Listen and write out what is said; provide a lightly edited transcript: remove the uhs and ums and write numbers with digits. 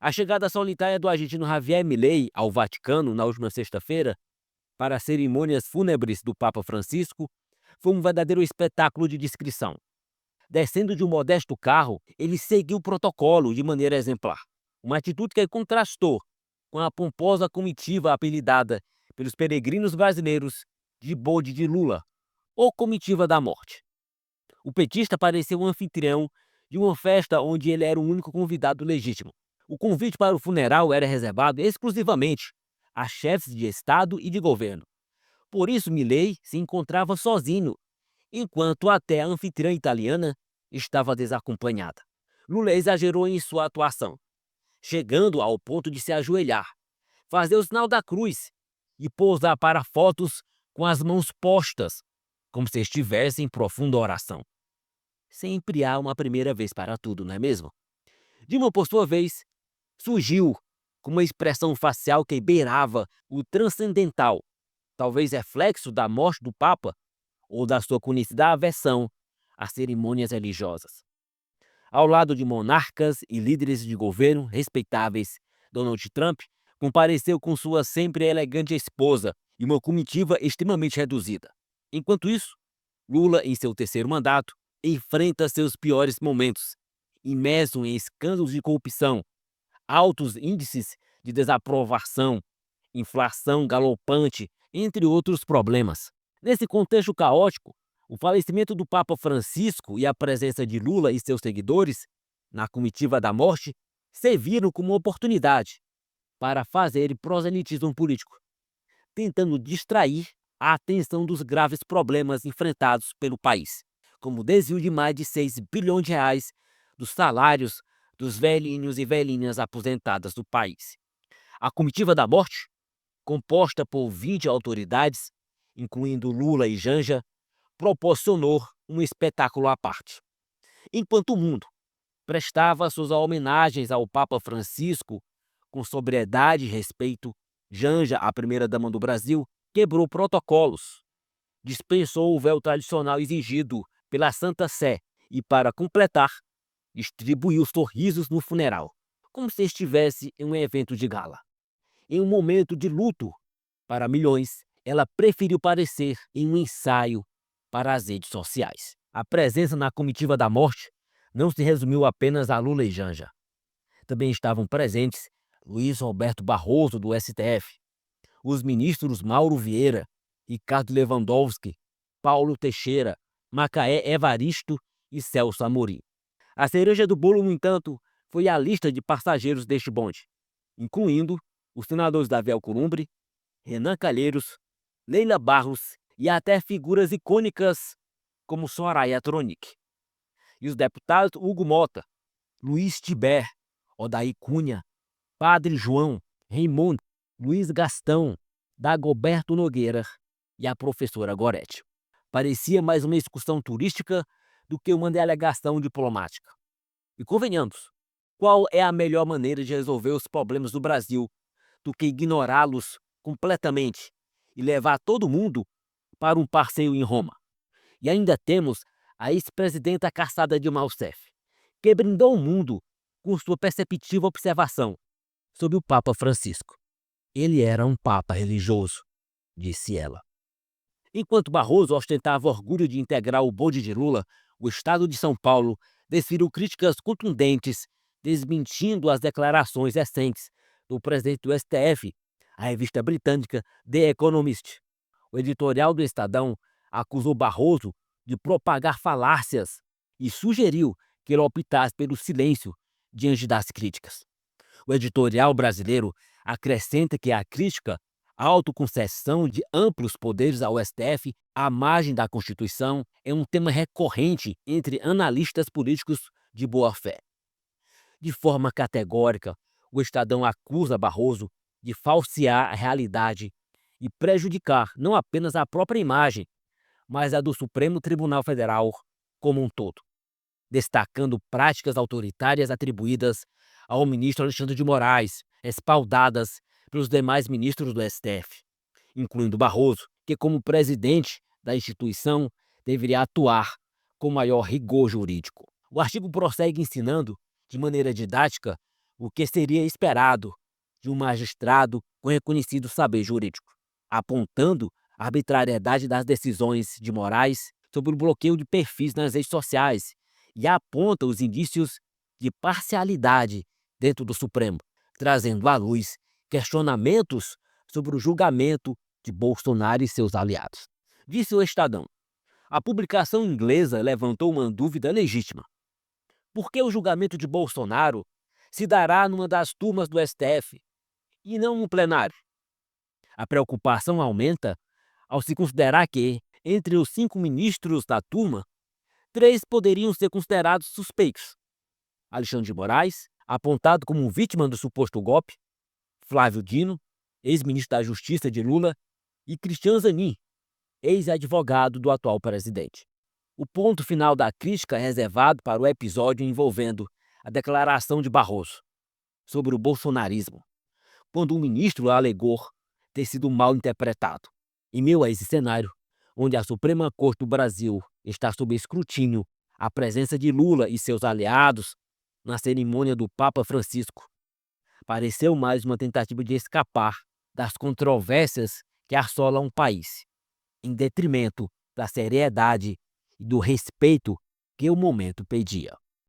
A chegada solitária do argentino Javier Milei ao Vaticano na última sexta-feira para as cerimônias fúnebres do Papa Francisco foi um verdadeiro espetáculo de discrição. Descendo de um modesto carro, ele seguiu o protocolo de maneira exemplar, uma atitude que contrastou com a pomposa comitiva apelidada pelos peregrinos brasileiros de Bode de Lula, ou Comitiva da Morte. O petista parecia um anfitrião de uma festa onde ele era o único convidado legítimo. O convite para o funeral era reservado exclusivamente a chefes de Estado e de governo. Por isso, Milei se encontrava sozinho, enquanto até a anfitriã italiana estava desacompanhada. Lula exagerou em sua atuação, chegando ao ponto de se ajoelhar, fazer o sinal da cruz e pousar para fotos com as mãos postas, como se estivesse em profunda oração. Sempre há uma primeira vez para tudo, não é mesmo? Dilma, por sua vez, surgiu com uma expressão facial que beirava o transcendental, talvez reflexo da morte do Papa ou da sua conhecida aversão às cerimônias religiosas. Ao lado de monarcas e líderes de governo respeitáveis, Donald Trump compareceu com sua sempre elegante esposa e uma comitiva extremamente reduzida. Enquanto isso, Lula, em seu terceiro mandato, enfrenta seus piores momentos, imerso em escândalos de corrupção, altos índices de desaprovação, inflação galopante, entre outros problemas. Nesse contexto caótico, o falecimento do Papa Francisco e a presença de Lula e seus seguidores na comitiva da morte serviram como oportunidade para fazer proselitismo político, tentando distrair a atenção dos graves problemas enfrentados pelo país, como o desvio de mais de 6 bilhões de reais dos salários dos velhinhos e velhinhas aposentadas do país. A comitiva da morte, composta por 20 autoridades, incluindo Lula e Janja, proporcionou um espetáculo à parte. Enquanto o mundo prestava suas homenagens ao Papa Francisco com sobriedade e respeito, Janja, a primeira-dama do Brasil, quebrou protocolos, dispensou o véu tradicional exigido pela Santa Sé e, para completar, distribuiu sorrisos no funeral, como se estivesse em um evento de gala. Em um momento de luto para milhões, ela preferiu parecer em um ensaio para as redes sociais. A presença na comitiva da morte não se resumiu apenas a Lula e Janja. Também estavam presentes Luiz Roberto Barroso, do STF, os ministros Mauro Vieira, Ricardo Lewandowski, Paulo Teixeira, Macaé Evaristo e Celso Amorim. A cereja do bolo, no entanto, foi a lista de passageiros deste bonde, incluindo os senadores Davi Alcolumbre, Renan Calheiros, Leila Barros e até figuras icônicas como Soraya Tronic. E os deputados Hugo Mota, Luiz Tiber, Odair Cunha, Padre João, Raimundo, Luiz Gastão, Dagoberto Nogueira e a professora Gorete. Parecia mais uma excursão turística do que uma delegação diplomática. E convenhamos, qual é a melhor maneira de resolver os problemas do Brasil do que ignorá-los completamente e levar todo mundo para um passeio em Roma? E ainda temos a ex-presidenta caçada Dilma Rousseff, que brindou o mundo com sua perceptiva observação sobre o Papa Francisco. Ele era um papa religioso, disse ela. Enquanto Barroso ostentava orgulho de integrar o bonde de Lula, o estado de São Paulo desferiu críticas contundentes, desmentindo as declarações recentes do presidente do STF, a revista britânica The Economist. O editorial do Estadão acusou Barroso de propagar falácias e sugeriu que ele optasse pelo silêncio diante das críticas. O editorial brasileiro acrescenta que a crítica à autoconcessão de amplos poderes ao STF à margem da Constituição é um tema recorrente entre analistas políticos de boa-fé. De forma categórica, o Estadão acusa Barroso de falsear a realidade e prejudicar não apenas a própria imagem, mas a do Supremo Tribunal Federal como um todo, destacando práticas autoritárias atribuídas ao ministro Alexandre de Moraes, respaldadas pelos demais ministros do STF, incluindo Barroso, que, como presidente da instituição, deveria atuar com maior rigor jurídico. O artigo prossegue ensinando, de maneira didática, o que seria esperado de um magistrado com reconhecido saber jurídico, apontando a arbitrariedade das decisões de Moraes sobre o bloqueio de perfis nas redes sociais e aponta os indícios de parcialidade dentro do Supremo, trazendo à luz questionamentos sobre o julgamento de Bolsonaro e seus aliados. Disse o Estadão: a publicação inglesa levantou uma dúvida legítima. Por que o julgamento de Bolsonaro se dará numa das turmas do STF e não no plenário? A preocupação aumenta ao se considerar que, entre os 5 ministros da turma, 3 poderiam ser considerados suspeitos: Alexandre de Moraes, apontado como vítima do suposto golpe; Flávio Dino, ex-ministro da Justiça de Lula; e Cristian Zanin, ex-advogado do atual presidente. O ponto final da crítica é reservado para o episódio envolvendo a declaração de Barroso sobre o bolsonarismo, quando o ministro alegou ter sido mal interpretado. Em meio a esse cenário, onde a Suprema Corte do Brasil está sob escrutínio, a presença de Lula e seus aliados na cerimônia do Papa Francisco pareceu mais uma tentativa de escapar das controvérsias que assolam o país, em detrimento da seriedade e do respeito que o momento pedia.